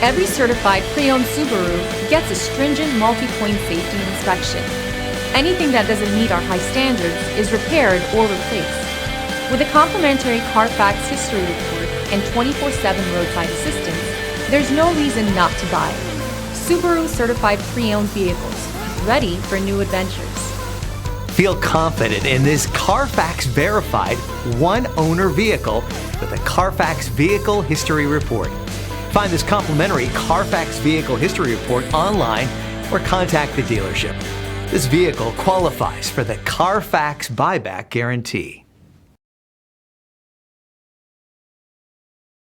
Every certified pre-owned Subaru gets a stringent multi-point safety inspection. Anything that doesn't meet our high standards is repaired or replaced. With a complimentary Carfax history report and 24/7 roadside assistance, there's no reason not to buy. Subaru certified pre-owned vehicles, ready for new adventures. Feel confident in this Carfax verified one-owner vehicle with a Carfax Vehicle History Report. Find this complimentary Carfax Vehicle History Report online or contact the dealership. This vehicle qualifies for the Carfax Buyback Guarantee.